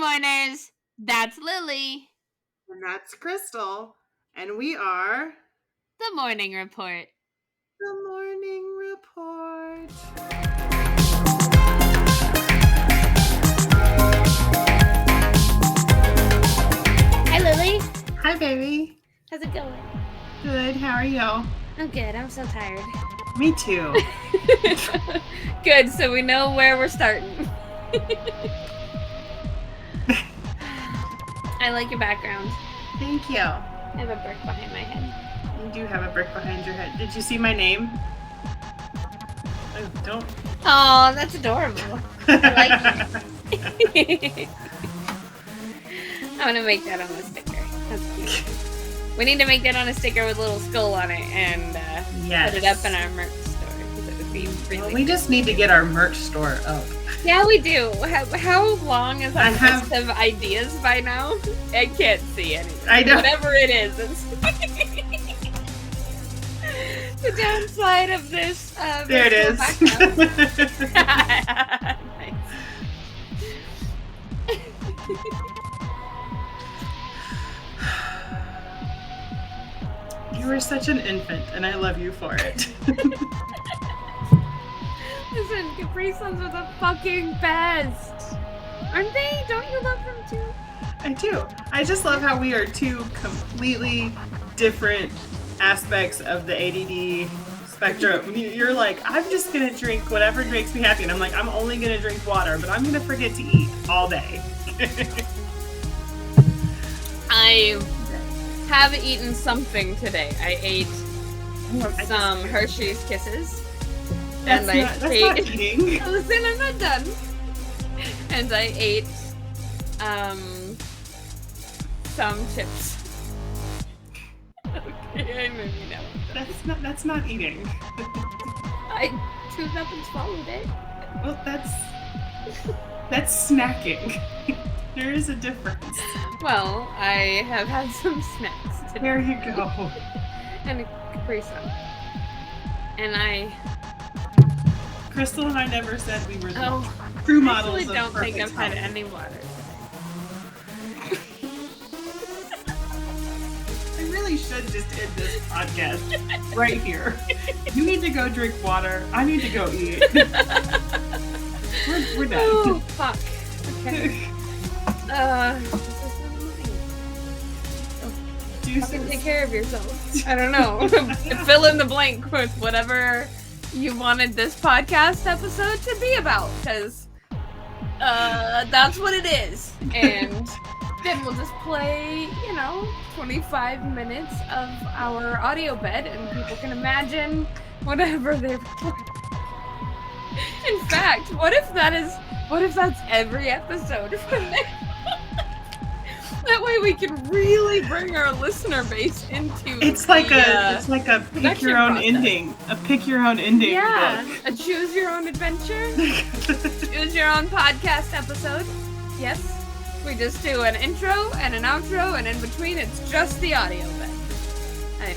Morners, that's Lily. And that's Krystal. And we are... The Morning Report. The Morning Report. Hi, Lily. Hi, baby. How's it going? Good. How are you? I'm good. I'm so tired. Me too. Good, so we know where we're starting. I like your background. Thank you. I have a brick behind my head. You do have a brick behind your head. Did you see my name? Oh, don't. Oh, that's adorable. I like it. I'm gonna make that on a sticker. That's cute. We need to make that on a sticker with a little skull on it and put it up in our merch store because it would be really. Well, we just need to get our merch store up. Yeah, we do. How long is our list of ideas by now? I can't see anything. I know. Whatever it is, it's the downside of this. There it is. Nice. You were such an infant, and I love you for it. Listen, Capri Suns are the fucking best. Aren't they? Don't you love them too? I do. I just love how we are two completely different aspects of the ADD spectrum. You're like, I'm just going to drink whatever makes me happy. And I'm like, I'm only going to drink water, but I'm going to forget to eat all day. I have eaten something today. I ate some Hershey's Kisses. That's not eating. Listen, I'm not done. And I ate some chips. Okay, I know you know. That's not eating. I chewed up and swallowed it. Well, that's snacking. There is a difference. Well, I have had some snacks today. There you go. And a Capri Sun. And Krystal and I never said we were the true models of perfect I don't think I've health. had any water. I really should just end this podcast right here. You need to go drink water. I need to go eat. We're done. Oh, fuck. Okay. Fucking take care of yourself. I don't know. Fill in the blank with whatever you wanted this podcast episode to be about, because that's what it is. And then we'll just play, 25 minutes of our audio bed, and people can imagine whatever they're recording. In fact, what if that's every episode from there? That way we can really bring our listener base into it's like a pick your own ending. A pick your own ending. Yeah. Book. A choose your own adventure. Choose your own podcast episode. Yes. We just do an intro and an outro, and in between it's just the audio bed.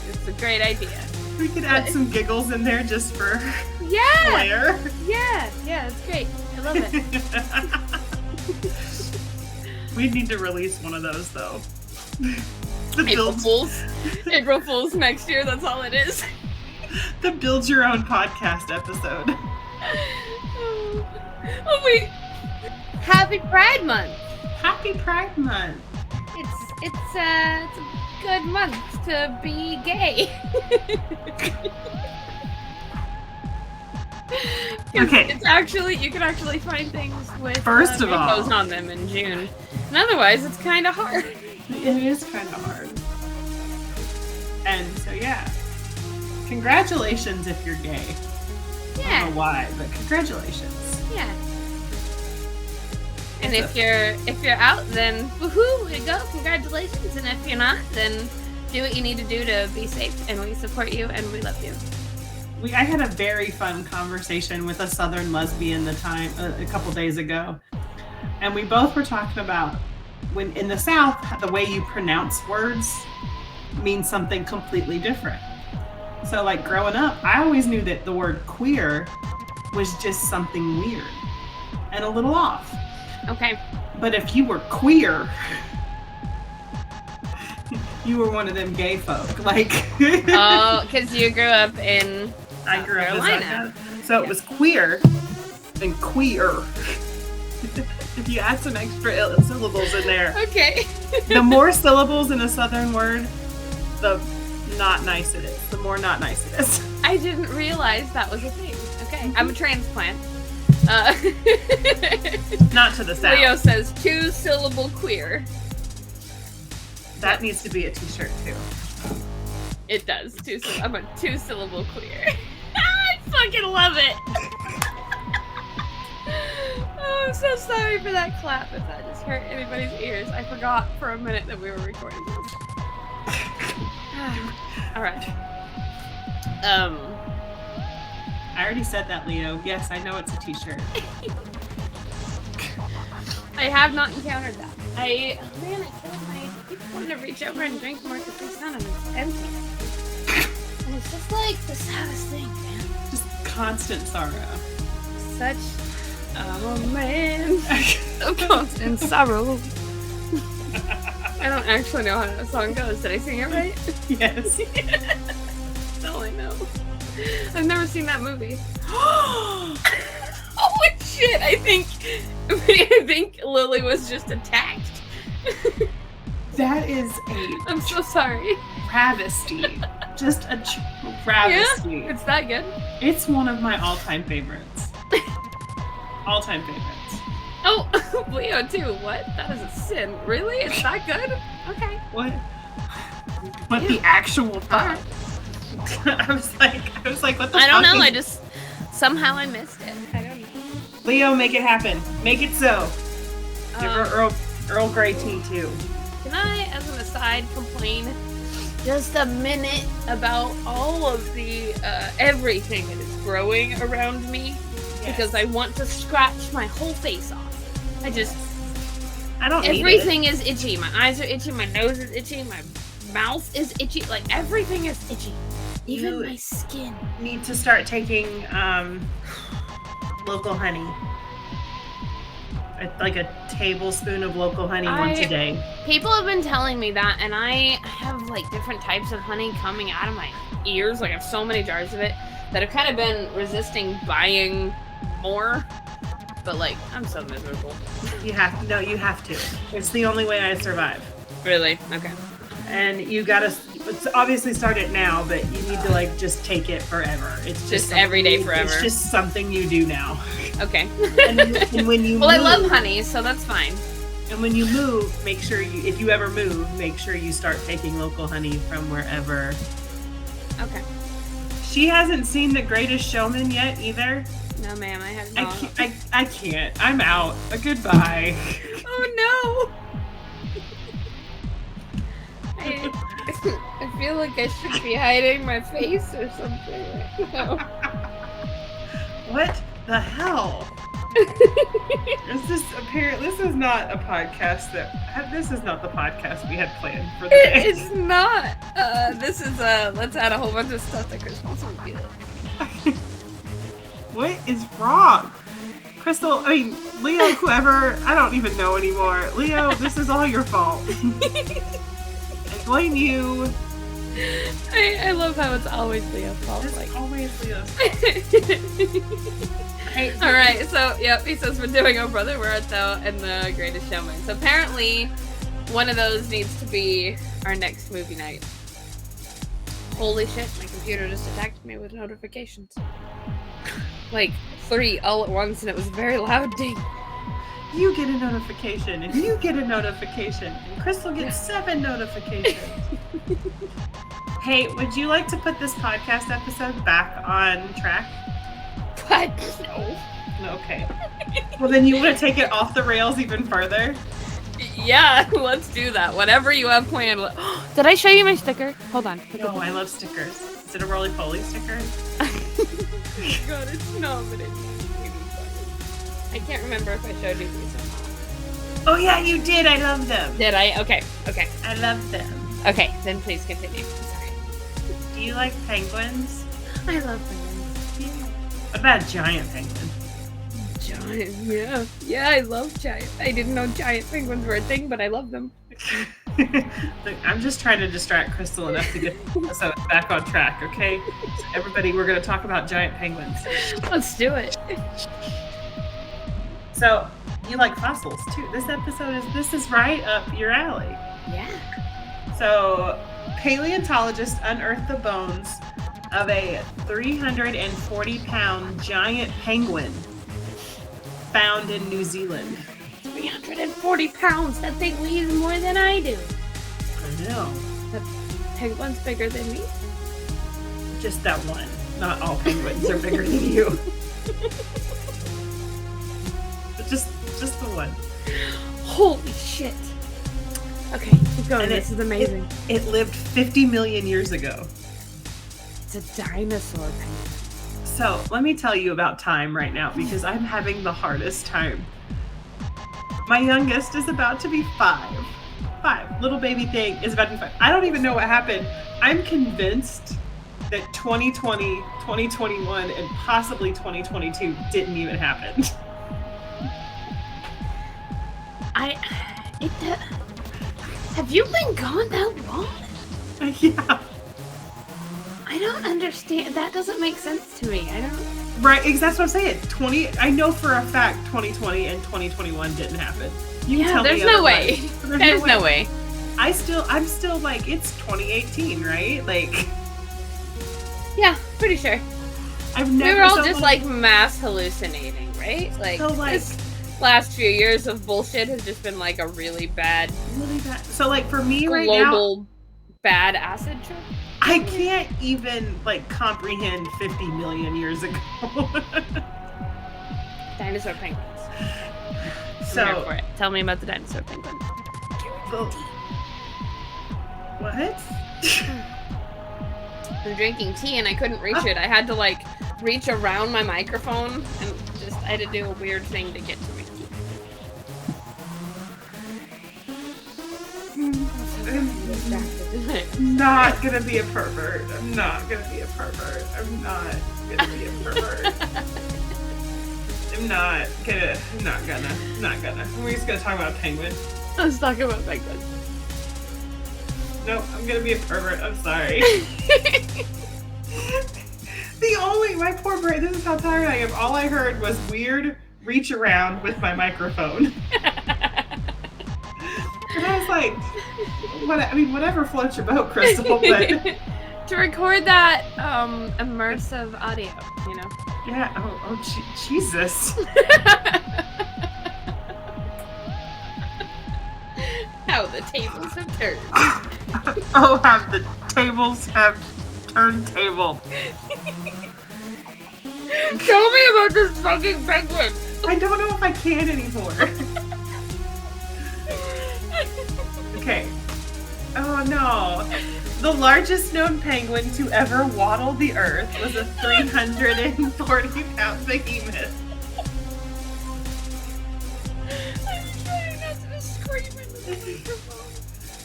It's a great idea. We could add some giggles in there just for flair. Yeah, it's great. I love it. We need to release one of those, though. April Fool's next year, that's all it is. The Build Your Own Podcast episode. Oh, wait. Happy Pride Month. Happy Pride Month. It's a good month to be gay. Okay. You can actually find things with first of all on them in June. And otherwise, it's kind of hard. It is kind of hard. And so, yeah. Congratulations if you're gay. Yeah. I don't know why, but congratulations. Yeah. And if you're out, then woohoo, we go. Congratulations. And if you're not, then do what you need to do to be safe. And we support you and we love you. I had a very fun conversation with a Southern lesbian a couple days ago. And we both were talking about when in the South, the way you pronounce words means something completely different. So like growing up, I always knew that the word queer was just something weird and a little off. Okay. But if you were queer, you were one of them gay folk. Like, oh, because you grew up in I grew up in South Carolina. Carolina. So it was queer and queer. If you add some extra syllables in there. Okay. The more syllables in a Southern word, the not nice it is. The more not nice it is. I didn't realize that was a thing. Okay. I'm a transplant. Not to the South. Leo says 2-syllable queer. That needs to be a t-shirt too. It does. I'm a 2-syllable queer. I fucking love it. Oh, I'm so sorry for that clap if that just hurt anybody's ears. I forgot for a minute that we were recording this. Alright. I already said that, Leo. Yes, I know it's a t-shirt. I have not encountered that. I keep wanting to reach over and drink more Capri Sun and it's empty. And it's just like the saddest thing, man. Just constant sorrow. Such a man of constant sorrow. I don't actually know how that song goes. Did I sing it right? Yes. That's all I know. I've never seen that movie. Oh shit! I think Lillie was just attacked. That is a I'm so sorry. travesty. Just a travesty. Yeah, it's that good. It's one of my all-time favorites. All-time favorites. Oh, Leo too. What? That is a sin. Really? It's that good? Okay. What the actual fuck? I was like, what the fuck? I don't know. Somehow I missed it. I don't know. Leo, make it happen. Make it so. Give her Earl Grey tea too. Can I, as an aside, complain just a minute about all of the everything that is growing around me? Yes. Because I want to scratch my whole face off. I don't need everything is itchy. My eyes are itchy. My nose is itchy. My mouth is itchy. Like, everything is itchy. Even my skin. Need to start taking local honey. Like a tablespoon of local honey once a day. People have been telling me that, and I have like different types of honey coming out of my ears. Like, I have so many jars of it that I've kind of been resisting buying more. But like, I'm so miserable. You have to. It's the only way I survive. Really? Okay. And you gotta obviously start it now, but you need to like just take it forever. It's just every day forever. It's just something you do now. Okay. and when you well, I love honey, so that's fine. And when you move, make sure if you ever move, make sure you start taking local honey from wherever. Okay. She hasn't seen The Greatest Showman yet either. No, ma'am, I have not. I can't. I'm out. Goodbye. Oh no. I feel like I should be hiding my face or something right now. What the hell? This is not a podcast this is not the podcast we had planned for the day. It's not. This is let's add a whole bunch of stuff that Krystal's revealed. What is wrong? Krystal, Leo, whoever, I don't even know anymore. Leo, this is all your fault. I blame you. I love how it's always Leo's fault. It's always Leo's fault. Alright, so, yep, he says we're doing Oh Brother, Where Art Thou, and The Greatest Showman. So apparently, one of those needs to be our next movie night. Holy shit, my computer just attacked me with notifications. Like, 3 all at once, and it was a very loud ding. You get a notification, and you get a notification, and Krystal gets 7 notifications. Hey, would you like to put this podcast episode back on track? What? No. Okay. Well, then you want to take it off the rails even further? Yeah, let's do that. Whatever you have planned. Did I show you my sticker? Hold on. No, I love stickers. Is it a roly-poly sticker? God, it's not, but it's really funny. I can't remember if I showed you these or not. Oh yeah, you did. I love them. Did I? Okay. I love them. Okay, then please continue. Sorry. Do you like penguins? I love penguins. What about a giant penguin? Giant Yeah. Yeah, I love giant. I didn't know giant penguins were a thing, but I love them. Look, I'm just trying to distract Krystal enough to get the episode back on track, okay? So everybody, we're going to talk about giant penguins. Let's do it. So, you like fossils too. This is right up your alley. Yeah. So, paleontologists unearthed the bones of a 340-pound giant penguin found in New Zealand. 340 pounds. That thing weighs more than I do. I know. The penguin's bigger than me. Just that one. Not all penguins are bigger than you. But just the one. Holy shit. Okay, keep going. This is amazing. It lived 50 million years ago. It's a dinosaur penguin. So, let me tell you about time right now because I'm having the hardest time. My youngest is about to be 5. Little baby thing is about to be 5. I don't even know what happened. I'm convinced that 2020, 2021, and possibly 2022 didn't even happen. Have you been gone that long? Yeah. I don't understand. That doesn't make sense to me. I don't. Right, that's what I'm saying. I know for a fact 2020 and 2021 didn't happen. You can tell there's me no way. There's no way. I'm still like, it's 2018, right? Like. Yeah, pretty sure. We were all just like mass hallucinating, right? Like, so, like this last few years of bullshit has just been like a really bad. So like for me right now, global bad acid trip. I can't even like comprehend 50 million years ago. Dinosaur penguins. So I'm here for it. Tell me about the dinosaur penguin. What? I'm drinking tea and I couldn't reach it. I had to like reach around my microphone and I had to do a weird thing to get to my tea. I'm not gonna be a pervert. I'm not gonna be a pervert. I'm not gonna be a pervert. I'm not gonna. We're just gonna talk about a penguin. Let's talk about penguins. Nope, I'm gonna be a pervert. I'm sorry. My poor brain, this is how tired I am. All I heard was weird reach around with my microphone. And I was like, whatever floats your boat, Krystal, but... To record that immersive audio, you know? Yeah, Jesus. How the tables have turned. Oh, have the tables have turned table. Tell me about this fucking penguin. I don't know if I can anymore. Okay. Oh no. The largest known penguin to ever waddle the earth was a 340-pound behemoth. I'm trying not to scream in the microphone.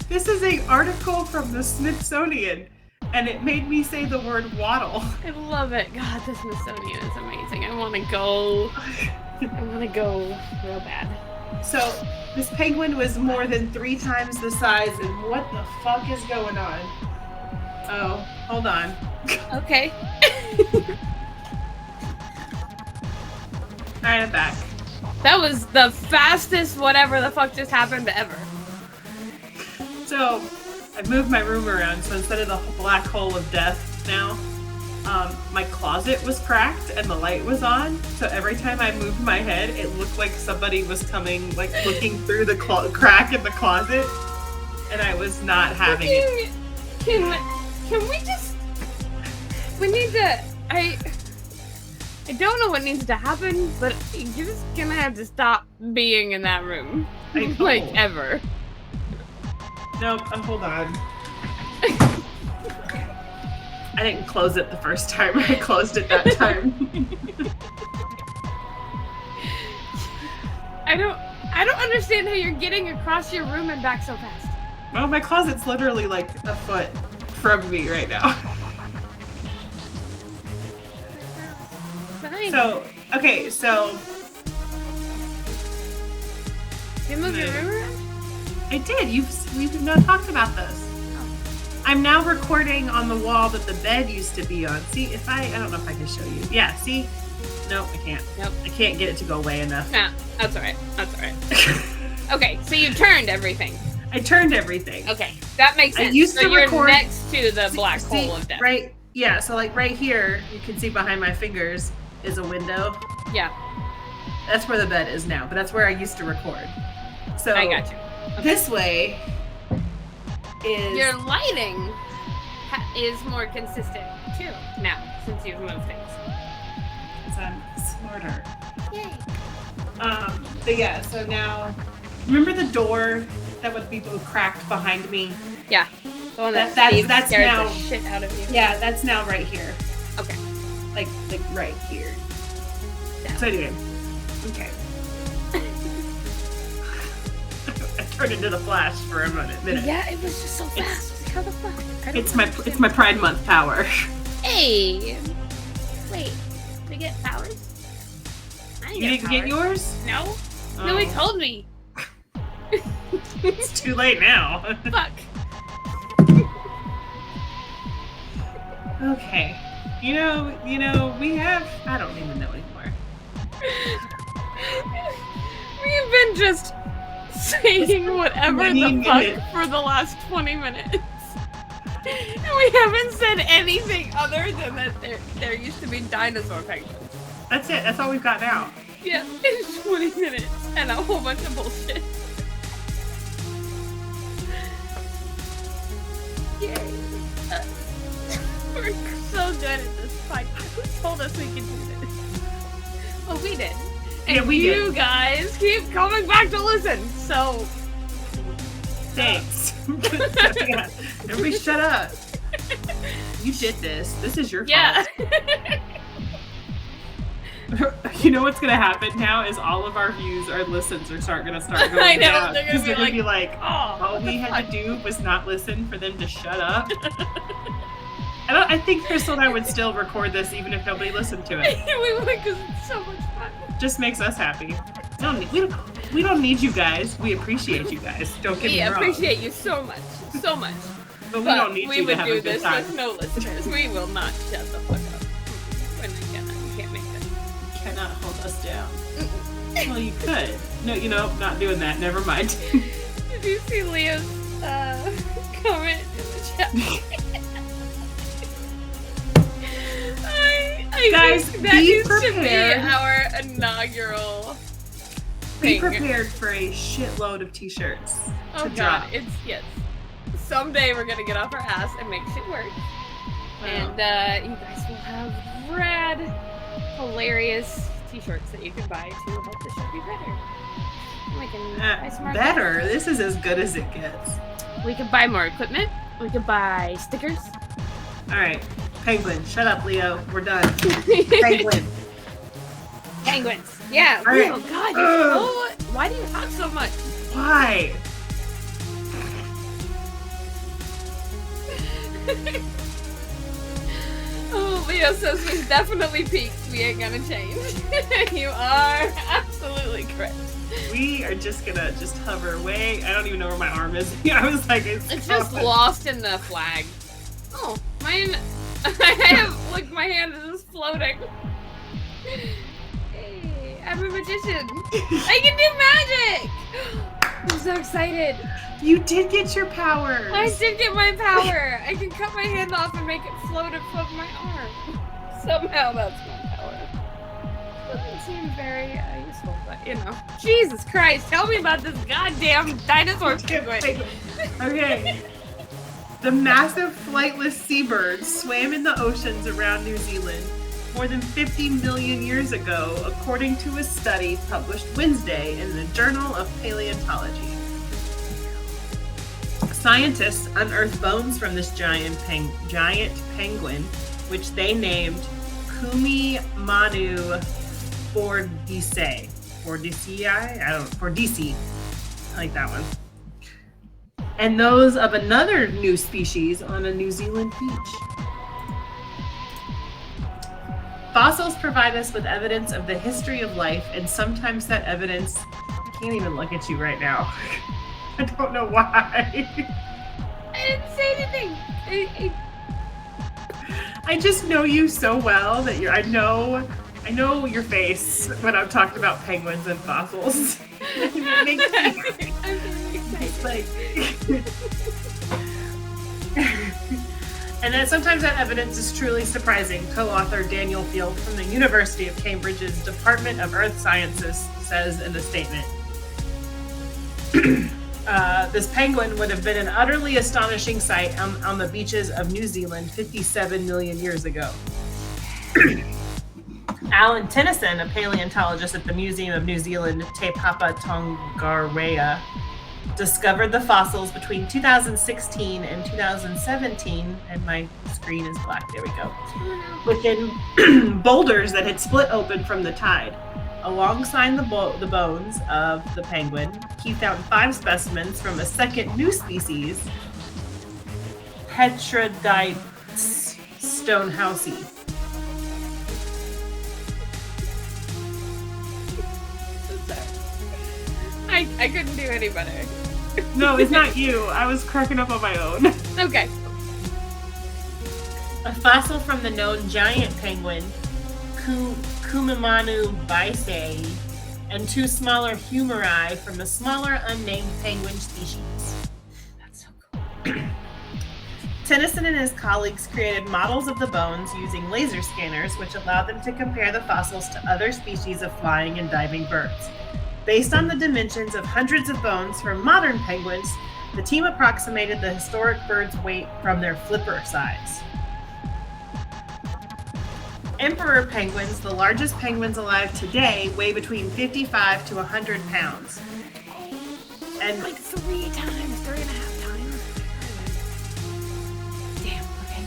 This is an article from the Smithsonian, and it made me say the word waddle. I love it. God, the Smithsonian is amazing. I want to go. Real bad. So, this penguin was more than 3 times the size, and what the fuck is going on? Oh, hold on. Okay. Alright, I'm back. That was the fastest whatever the fuck just happened ever. So, I moved my room around, so instead of the black hole of death now, my closet was cracked and the light was on, so every time I moved my head, it looked like somebody was coming, like looking through the crack in the closet, and I was not having it. Can we just... We need to... I don't know what needs to happen, but you're just gonna have to stop being in that room. Like, ever. Nope, hold on. I didn't close it the first time. I closed it that time. I don't understand how you're getting across your room and back so fast. Well, my closet's literally like a foot from me right now. Fine. So You move your room around? I did. We've not talked about this. I'm now recording on the wall that the bed used to be on. See, I don't know if I can show you. Yeah, see? Nope, I can't. Nope. I can't get it to go away enough. Nah, that's alright. Okay, so you turned everything. I turned everything. Okay, that makes sense. I used to you're record next to the black hole of death. Right, yeah, so like right here, you can see behind my fingers is a window. Yeah. That's where the bed is now, but that's where I used to record. So I got you. Okay. This way is... Your lighting is more consistent, too, now, since you've moved things. Because I'm smarter. Yay. But yeah, so now... Remember the door that would be cracked behind me? Yeah. The one that's that's scared now... the shit out of you. Yeah, that's now right here. Okay. Like right here. Down. So anyway. Okay. I turned into the Flash for a minute. Yeah, it was just so fast. How the fuck? It's my Pride Month power. Hey! Wait, we get powers? I You didn't get yours? No. Oh. No, he told me. It's too late now. Fuck. Okay. You know, we have... I don't even know anymore. We've been just saying whatever the fuck for the last 20 minutes. And we haven't said anything other than that there used to be dinosaur penguins. That's it. That's all we've got now. Yeah, in 20 minutes and a whole bunch of bullshit. Yay. We're so good at this podcast. Who told us we could do this? Oh, we did. And yeah, we you did. guys keep coming back to listen, so... Thanks. Yeah. Everybody shut up. You did this. This is your fault. Yeah. You know what's gonna happen now is all of our views, our listens are gonna start going I know, down. they're gonna be like, oh, all we had to do was not listen for them to shut up. I think Krystal and I would still record this even if nobody listened to it. We would, because it's so much fun. Just makes us happy. We don't need you guys. We appreciate you guys. Don't get me wrong. We appreciate you so much. So much. But we don't need you to have a good this time. with no listeners. We will not shut the fuck up. You can't make that. You cannot hold us down. Well, you could. No, not doing that. Never mind. Did you see Leo's comment in the chat? I Guys, think that be needs prepared. to be our inaugural Be thing. prepared for a shitload of t-shirts Oh to god, drop. yes. Someday we're gonna get off our ass and make shit work. Wow. And you guys will have rad, hilarious t-shirts that you can buy to help the show be better. We can buy some more Better? equipment. This is as good as it gets. We could buy more equipment. We could buy stickers. Alright. Penguin. Shut up, Leo. We're done. Penguin. Penguins. Yeah. All right. Oh god, you're so... Why do you talk so much? Why? Oh, Leo says we've definitely peaked. We ain't gonna change. You are absolutely correct. We are just gonna hover away. I don't even know where my arm is. I was like, It's just lost in the flag. Oh, mine. I have, like, my hand is just floating. Hey, I'm a magician. I can do magic! I'm so excited. You did get your powers. I did get my power. I can cut my hand off and make it float above my arm. Somehow that's my power. Doesn't seem very useful, but you know. Jesus Christ, tell me about this goddamn dinosaur penguin. Okay. The massive flightless seabirds swam in the oceans around New Zealand more than 50 million years ago, according to a study published Wednesday in the Journal of Paleontology. Scientists unearthed bones from this giant penguin, which they named Kumimanu Fordycei. Fordycei. I like that one. And those of another new species on a New Zealand beach. Fossils provide us with evidence of the history of life, and sometimes that evidence can't even look at you right now. I don't know why. I didn't say anything. I just know you so well that I know your face when I'm talking about penguins and fossils. It makes me, I'm very excited. And then sometimes that evidence is truly surprising. Co-author Daniel Field from the University of Cambridge's Department of Earth Sciences says in a statement, this penguin would have been an utterly astonishing sight on the beaches of New Zealand 57 million years ago. Alan Tennyson, a paleontologist at the Museum of New Zealand, Te Papa Tongarewa, discovered the fossils between 2016 and 2017, and my screen is black, there we go, within boulders that had split open from the tide. Alongside the bones of the penguin, he found 5 specimens from a second new species, Heterodictis stonehousei. I couldn't do any better. No, it's not you. I was cracking up on my own. Okay. A fossil from the known giant penguin, Kumimanu baisei, and 2 smaller humeri from a smaller unnamed penguin species. That's so cool. Tennyson and his colleagues created models of the bones using laser scanners, which allowed them to compare the fossils to other species of flying and diving birds. Based on the dimensions of hundreds of bones from modern penguins, the team approximated the historic bird's weight from their flipper size. Emperor penguins, the largest penguins alive today, weigh between 55 to 100 pounds. And like 3.5 times. Damn, okay.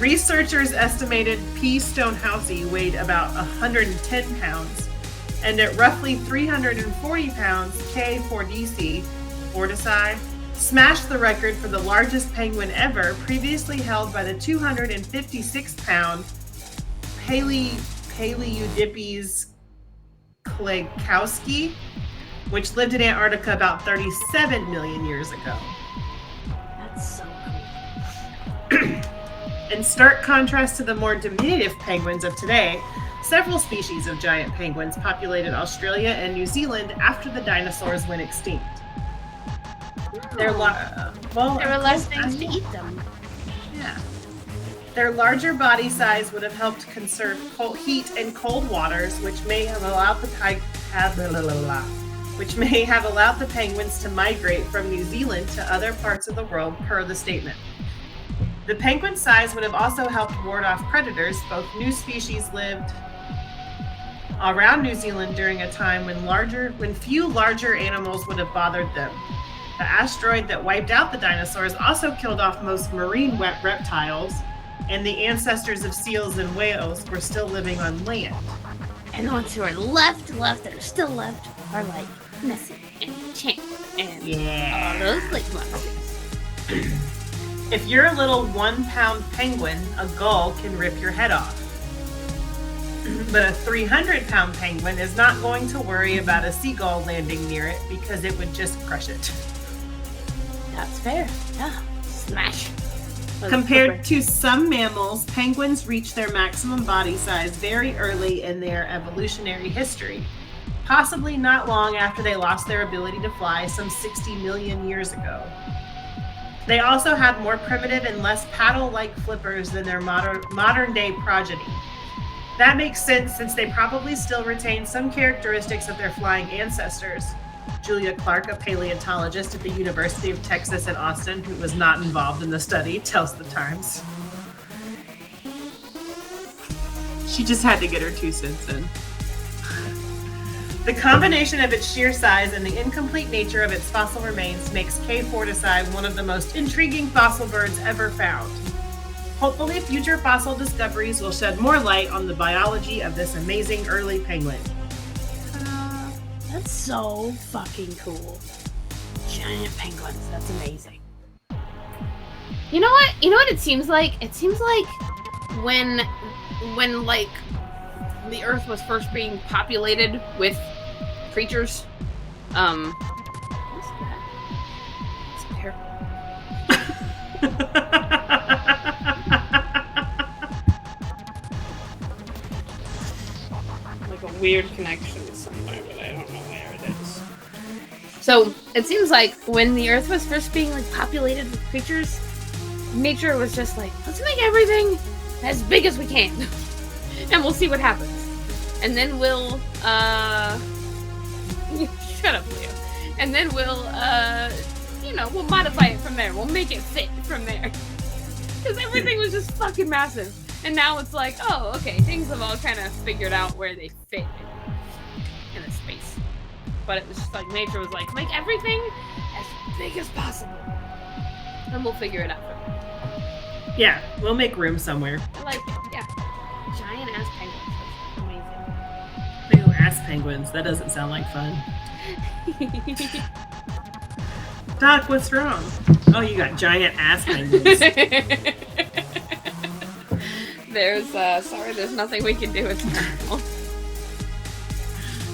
Researchers estimated P. stonehousei weighed about 110 pounds. And at roughly 340 pounds, K. fordycei smashed the record for the largest penguin ever, previously held by the 256-pound Paleoudipes klekowski, which lived in Antarctica about 37 million years ago. That's so cool. In stark contrast to the more diminutive penguins of today, several species of giant penguins populated Australia and New Zealand after the dinosaurs went extinct. There were less things to eat them. Yeah. Their larger body size would have helped conserve heat in cold waters, which may have allowed the penguins to migrate from New Zealand to other parts of the world, per the statement. The penguin size would have also helped ward off predators. Both new species lived around New Zealand during a time when few larger animals would have bothered them. The asteroid that wiped out the dinosaurs also killed off most marine reptiles, and the ancestors of seals and whales were still living on land. And the ones who are left that are still left are like Nessie and Champ and all those lake monsters. If you're a little 1-pound penguin, a gull can rip your head off. But a 300-pound penguin is not going to worry about a seagull landing near it because it would just crush it. That's fair. Yeah. Smash. Compared to some mammals, penguins reach their maximum body size very early in their evolutionary history, possibly not long after they lost their ability to fly some 60 million years ago. They also had more primitive and less paddle-like flippers than their modern-day progeny. That makes sense since they probably still retain some characteristics of their flying ancestors. Julia Clark, a paleontologist at the University of Texas at Austin, who was not involved in the study, tells the Times. She just had to get her 2 cents in. The combination of its sheer size and the incomplete nature of its fossil remains makes K. fordycei one of the most intriguing fossil birds ever found. Hopefully, future fossil discoveries will shed more light on the biology of this amazing early penguin. That's so fucking cool. Giant penguins. That's amazing. You know what? You know what it seems like? It seems like when like the Earth was first being populated with creatures, What's that? It's terrible. Like a weird connection somewhere, but I don't know where it is. So it seems like when the Earth was first being like populated with creatures, nature was just like, let's make everything as big as we can, and we'll see what happens. And then we'll shut up, Leo. And then we'll we'll modify it from there. We'll make it fit from there. Because everything was just fucking massive. And now it's like, oh, okay, things have all kind of figured out where they fit in a space. But it was just like, nature was like, make everything as big as possible. And we'll figure it out from there. Yeah, we'll make room somewhere. I like it, yeah. Giant ass penguins. That's amazing. Big ass penguins. That doesn't sound like fun. Doc, what's wrong? Oh, you got giant ass penguins. There's nothing we can do. It's normal.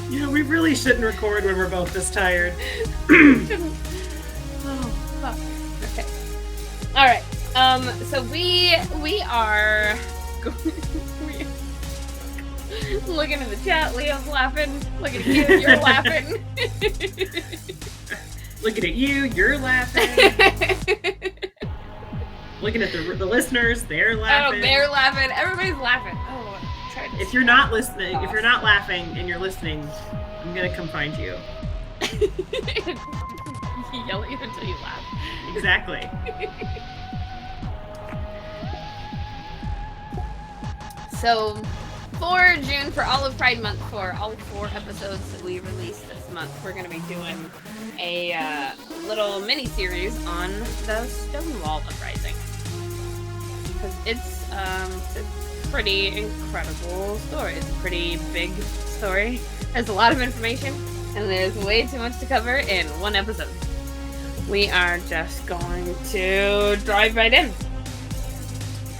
You know, we really shouldn't record when we're both this tired. Oh, fuck. Okay. Alright. So we are looking in the chat, Leo's laughing. Looking at you, you're laughing. Looking at you, you're laughing. Looking at the listeners, they're laughing. Oh, they're laughing. Everybody's laughing. Oh, if you're not listening, if you're not laughing and you're listening, I'm gonna come find you. Yell at you until you laugh. Exactly. So, for June, for all of Pride Month, for all 4 episodes that we released this month, we're going to be doing a little mini-series on the Stonewall Uprising. Because it's a pretty incredible story. It's a pretty big story. There's a lot of information, and there's way too much to cover in one episode. We are just going to dive right in.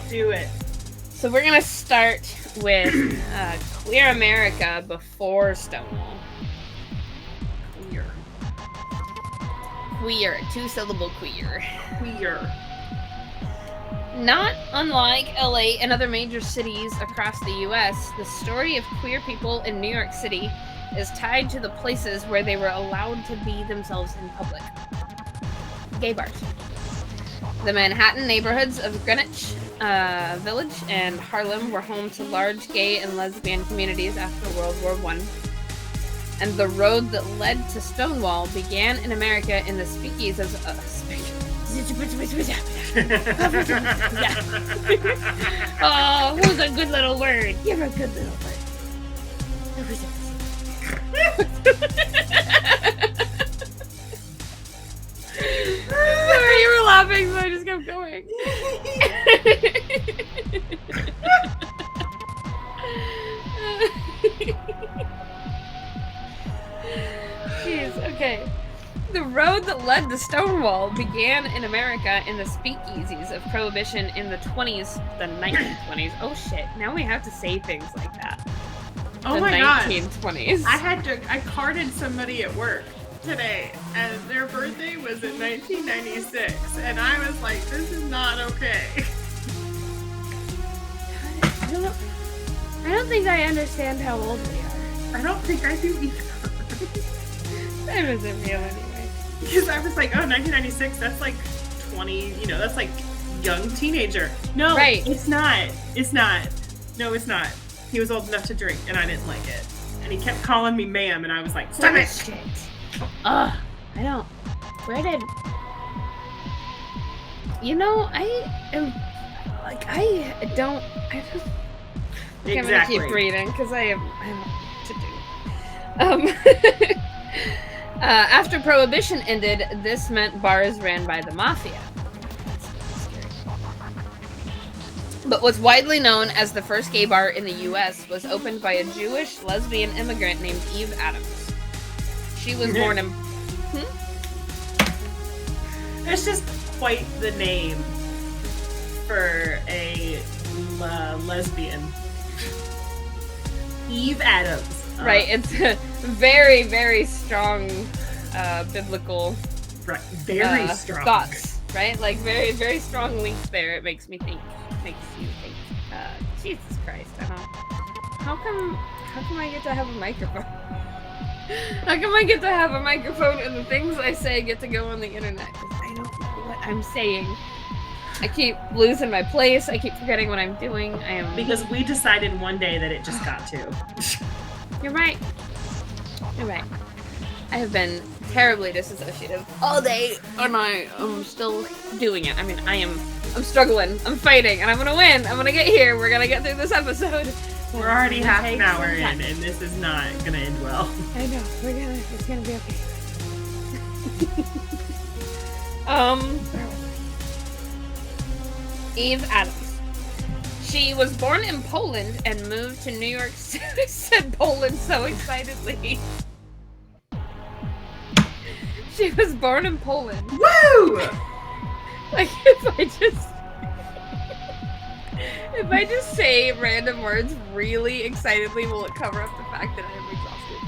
Do it. So we're going to start with Queer America before Stonewall. Queer. 2-syllable queer. Queer. Not unlike LA and other major cities across the US, the story of queer people in New York City is tied to the places where they were allowed to be themselves in public. Gay bars. The Manhattan neighborhoods of Greenwich Village and Harlem were home to large gay and lesbian communities after World War I. And the road that led to Stonewall began in America in the speakeasies of... Oh, who's a good little word? You're a good little word. Sorry, you were laughing, so I just kept going. Jeez, okay. The road that led to Stonewall began in America in the speakeasies of Prohibition in the 20s, the 1920s. Oh shit, now we have to say things like that. Oh my god. 1920s. I carded somebody at work today, and their birthday was in 1996, and I was like, this is not okay. I don't think I understand how old we are. I don't think I do either. That isn't real anyway. Because I was like, oh, 1996, that's like 20, that's like young teenager. No, right. It's not. It's not. No, it's not. He was old enough to drink, and I didn't like it. And he kept calling me ma'am, and I was like, stop it! Shit. Ugh, I don't. Where did. I am. Like, I don't. Okay, I'm gonna keep reading, because I have what to do. After Prohibition ended, this meant bars ran by the mafia. But what's widely known as the first gay bar in the U.S. was opened by a Jewish lesbian immigrant named Eve Adams. She was born in... It's just quite the name for a lesbian. Eve Adams. Right, it's a very, very strong biblical very strong thoughts, right? Like very, very strong links there. It makes you think. Jesus Christ! How come I get to have a microphone? How come I get to have a microphone and the things I say get to go on the internet? Because I don't know what I'm saying. I keep losing my place. I keep forgetting what I'm doing. Because we decided one day that it just got to. You're right. I have been terribly disassociative all day, and I'm still doing it. I mean, I'm struggling. I'm fighting, and I'm gonna win. I'm gonna get here. We're gonna get through this episode. We're already half an hour in, and this is not gonna end well. I know. It's gonna be okay. Eve Adams. She was born in Poland and moved to New York City. I said Poland so excitedly. She was born in Poland. Woo! Like, if I just say random words really excitedly, will it cover up the fact that I am exhausted?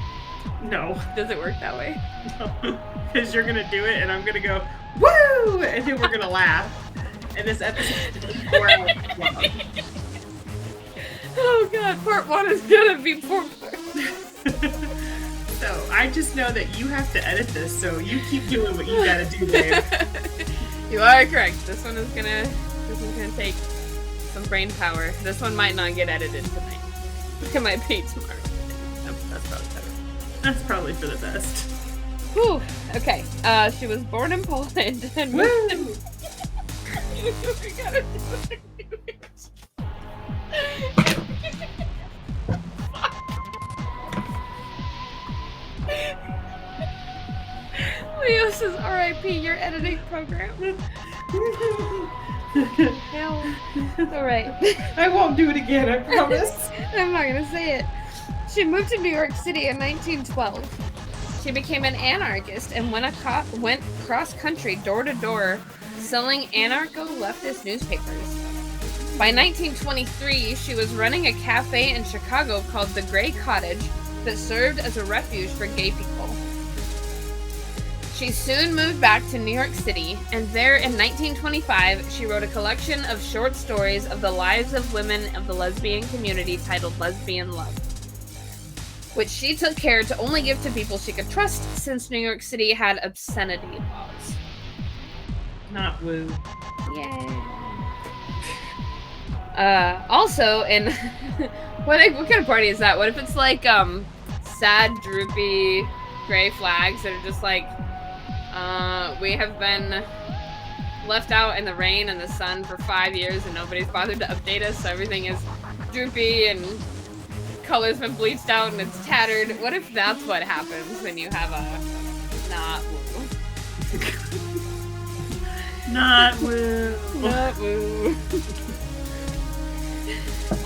No. Does it work that way? No. Because you're going to do it, and I'm going to go, woo! And then we're going to laugh. And this episode is 4 hours long. Oh, God. Part 1 is going to be 4 parts. So, I just know that you have to edit this, so you keep doing what you got to do there. You are correct. This one's gonna take some brain power. This one might not get edited tonight. It might be tomorrow. That's probably better. That's probably for the best. Whew. Okay. She was born in Poland and moved to... We gotta do it. Leo says, R.I.P. your editing program. Hell. Alright. I won't do it again, I promise. I'm not gonna say it. She moved to New York City in 1912. She became an anarchist and went cross-country, door-to-door, selling anarcho-leftist newspapers. By 1923, she was running a cafe in Chicago called the Gray Cottage that served as a refuge for gay people. She soon moved back to New York City, and there in 1925, she wrote a collection of short stories of the lives of women of the lesbian community titled Lesbian Love, which she took care to only give to people she could trust since New York City had obscenity laws. Not woo. Yay. Also, in what kind of party is that? What if it's like sad, droopy, gray flags that are just like, we have been left out in the rain and the sun for 5 years and nobody's bothered to update us, so everything is droopy and color's been bleached out and it's tattered. What if that's what happens when you have a not woo? Not woo. Not woo.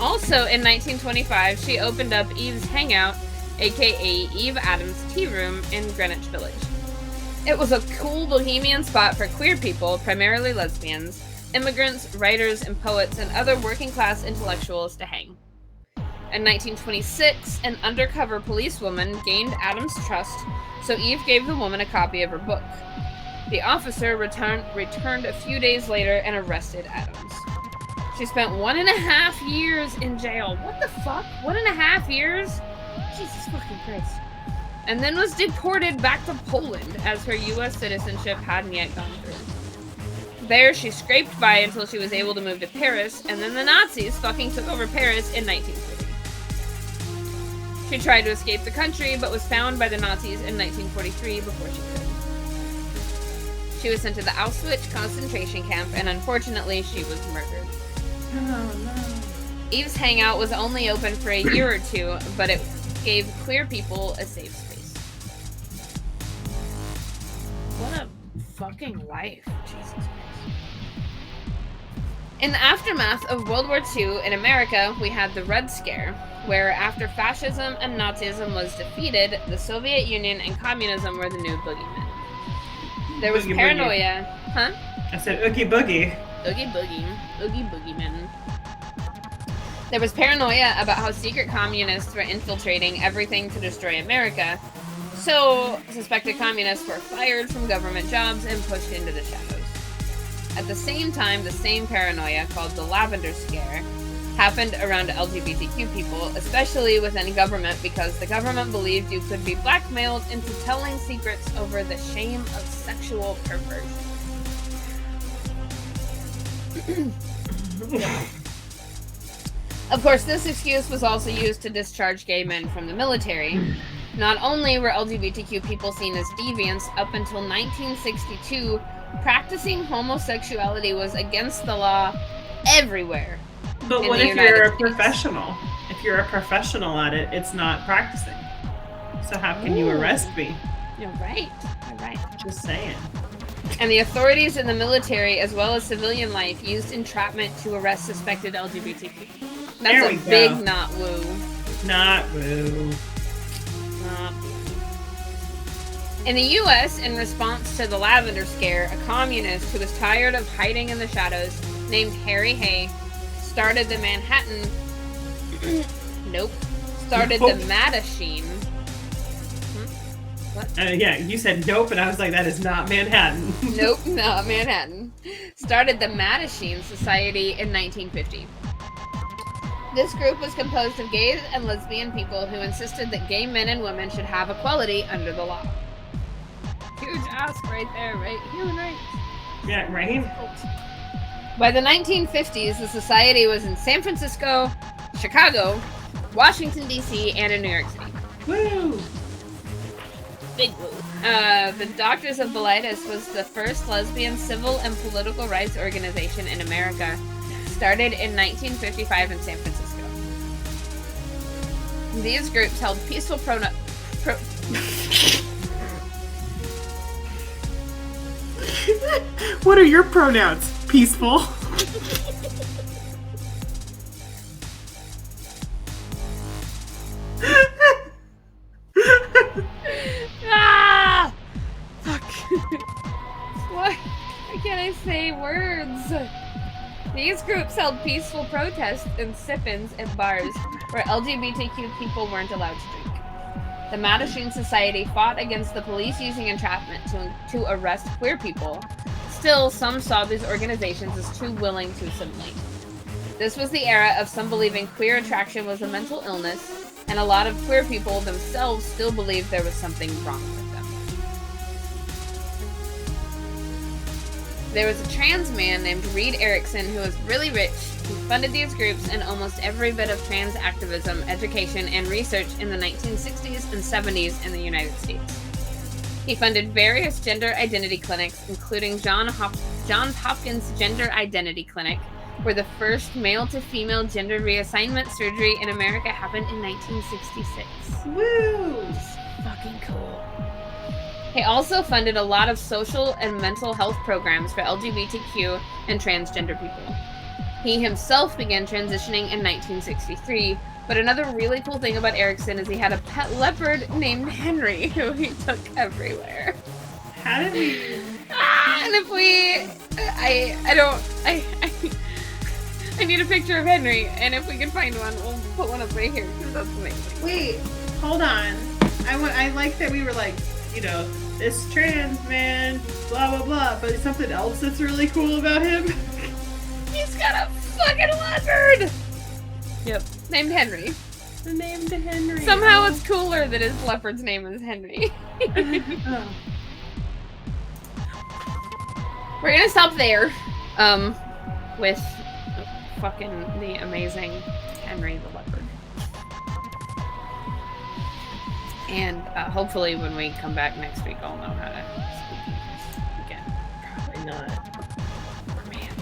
Also, in 1925, she opened up Eve's Hangout, aka Eve Adams' Tea Room in Greenwich Village. It was a cool bohemian spot for queer people, primarily lesbians, immigrants, writers, and poets, and other working-class intellectuals to hang. In 1926, an undercover policewoman gained Adams' trust, so Eve gave the woman a copy of her book. The officer returned a few days later and arrested Adams. She spent 1.5 years in jail. What the fuck? 1.5 years? Jesus fucking Christ. And then was deported back to Poland as her U.S. citizenship hadn't yet gone through. There, she scraped by until she was able to move to Paris, and then the Nazis fucking took over Paris in 1940. She tried to escape the country, but was found by the Nazis in 1943 before she could. She was sent to the Auschwitz concentration camp, and unfortunately, she was murdered. Oh, no. Eve's Hangout was only open for a year or two, but it gave queer people a safe space. What a fucking life. Jesus Christ. In the aftermath of World War II in America, we had the Red Scare, where after fascism and Nazism was defeated, the Soviet Union and communism were the new boogeymen. There was paranoia. Boogie. Huh? I said oogie boogie. Oogie boogie. Oogie boogeyman. There was paranoia about how secret communists were infiltrating everything to destroy America, So, suspected communists were fired from government jobs and pushed into the shadows. At the same time, the same paranoia, called the Lavender Scare, happened around LGBTQ people, especially within government, because the government believed you could be blackmailed into telling secrets over the shame of sexual perversion. Of course, this excuse was also used to discharge gay men from the military. Not only were LGBTQ people seen as deviants, up until 1962, practicing homosexuality was against the law everywhere. But what if you're a professional? If you're a professional at it, it's not practicing. So how can you arrest me? You're right. You're right. Just saying. And the authorities in the military, as well as civilian life, used entrapment to arrest suspected LGBTQ. That's a big not woo. Not woo. In the U.S., in response to the Lavender Scare, a communist who was tired of hiding in the shadows, named Harry Hay, started the Manhattan... Started the Mattachine. What? Yeah, you said nope, and I was like, that is not Manhattan. Nope, not Manhattan. Started the Mattachine Society in 1950. This group was composed of gay and lesbian people who insisted that gay men and women should have equality under the law. Huge ask right there, right? Human rights. Yeah, right? By the 1950s, the society was in San Francisco, Chicago, Washington, D.C., and in New York City. Woo! Big woo. The Doctors of Bilitis was the first lesbian civil and political rights organization in America, started in 1955 in San Francisco. These groups held peaceful What are your pronouns? Peaceful. Ah! Fuck. What? Why can't I say words? These groups held peaceful protests in sit-ins and bars where LGBTQ people weren't allowed to drink. The Mattachine Society fought against the police using entrapment to arrest queer people. Still, some saw these organizations as too willing to assimilate. This was the era of some believing queer attraction was a mental illness, and a lot of queer people themselves still believed there was something wrong with them. There was a trans man named Reed Erickson who was really rich. He funded these groups and almost every bit of trans activism, education, and research in the 1960s and 70s in the United States. He funded various gender identity clinics, including Johns Hopkins Gender Identity Clinic, where the first male-to-female gender reassignment surgery in America happened in 1966. Woo! Fucking cool. He also funded a lot of social and mental health programs for LGBTQ and transgender people. He himself began transitioning in 1963, but another really cool thing about Erickson is he had a pet leopard named Henry, who he took everywhere. How did we... And if we... I need a picture of Henry, and if we can find one, we'll put one up right here, because that's amazing. Wait, hold on. I like that we were like, you know, this trans man, blah, blah, blah, but something else that's really cool about him? He's got a fucking leopard! Yep. Named Henry. Named Henry. Somehow it's cooler that his leopard's name is Henry. Oh. We're gonna stop there. With fucking the amazing Henry the leopard. And hopefully when we come back next week, I'll know how to speak English again. Probably not. Man,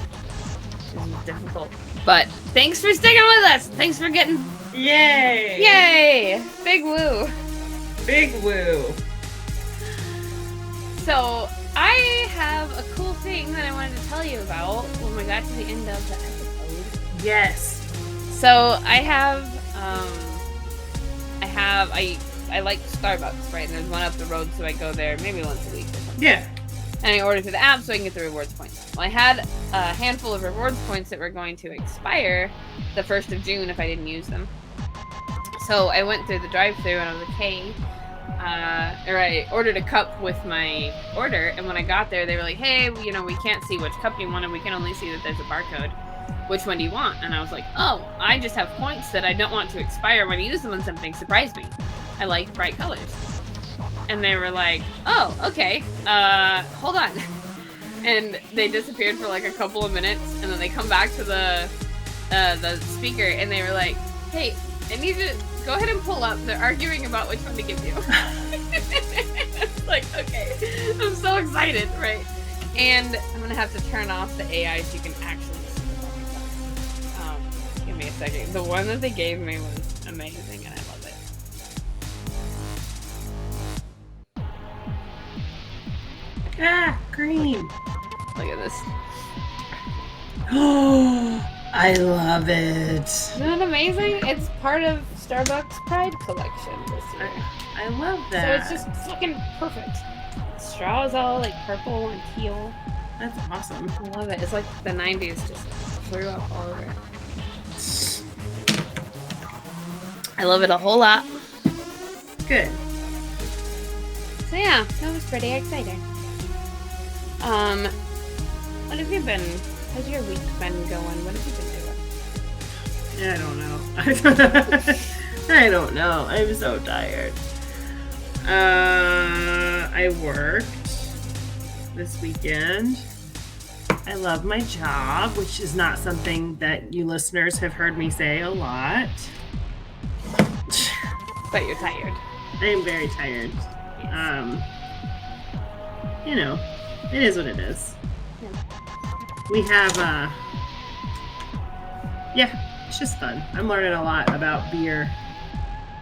this is difficult. But thanks for sticking with us. Thanks for getting... Yay! Yay! Big woo. Big woo. So, I have a cool thing that I wanted to tell you about when we got to the end of the episode. Yes. So, I like Starbucks, right? And there's one up the road, so I go there maybe once a week or something. Yeah. And I order through the app so I can get the rewards points. Well, I had a handful of rewards points that were going to expire the 1st of June if I didn't use them. So I went through the drive-thru and I was like, hey, or I ordered a cup with my order, and when I got there, they were like, hey, we can't see which cup you wanted. We can only see that there's a barcode. Which one do you want? And I was like, oh, I just have points that I don't want to expire when I use them on something. Surprise me. I like bright colors. And they were like, oh, okay, hold on. And they disappeared for like a couple of minutes, and then they come back to the speaker, and they were like, hey, I need to go ahead and pull up. They're arguing about which one to give you. It's like, okay, I'm so excited, right? And I'm gonna have to turn off the AI so you can actually see what I'm talking about. Give me a second. The one that they gave me was amazing, and I love it. Ah, green. Look at this. Oh, I love it. Isn't that amazing? It's part of Starbucks Pride collection this year. I love that. So it's just fucking perfect. The straw is all like purple and teal. That's awesome. I love it. It's like the 90s just threw up all over it. I love it a whole lot. Good. So yeah, that was pretty exciting. What have you been? How's your week been going? What have you been doing? I don't know. I don't know. I'm so tired. I worked this weekend. I love my job, which is not something that you listeners have heard me say a lot. But you're tired. I am very tired. Yes. It is what it is. Yeah. We have, it's just fun. I'm learning a lot about beer,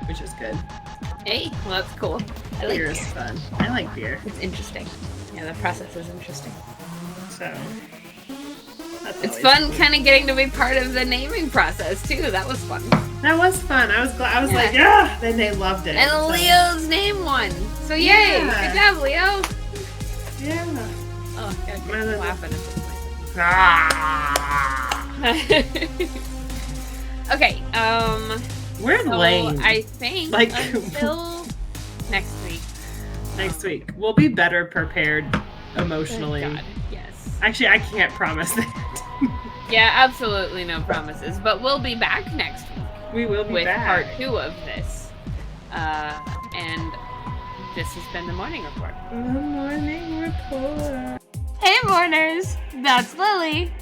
which is good. Hey, well that's cool. I like Beer is fun. I like beer. It's interesting. Yeah, the process is interesting. So, it's fun kind of getting to be part of the naming process too. That was fun. That was fun. I was glad. I was like, yeah. Then they loved it. And so. Leo's name won. So yay! Good job, Leo. Yeah. Oh, yeah, I'm laughing at Okay. We're lame. I think until next week. Next week we'll be better prepared emotionally. Thank God. Yes. Actually, I can't promise that. Yeah, absolutely no promises. But we'll be back next week. We will be with back. part 2 of this. And this has been the Morning Report. The Morning Report. Hey, Morners! That's Lily.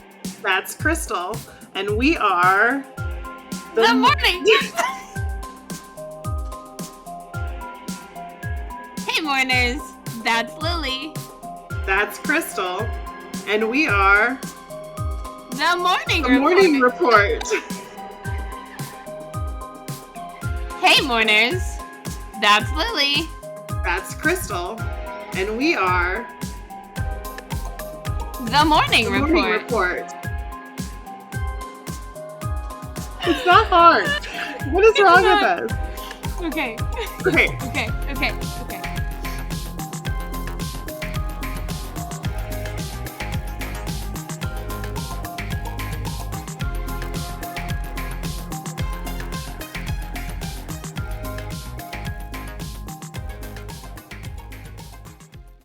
That's Krystal. And we are... The Morning! Hey, Morners! That's Lily. That's Krystal. And we are... The Morning The Report. Morning Report. Hey, Morners! That's Lily. That's Krystal. And we are... The Morning Report. Morning Report. It's not hard. What is wrong with us? Okay. Okay. Okay.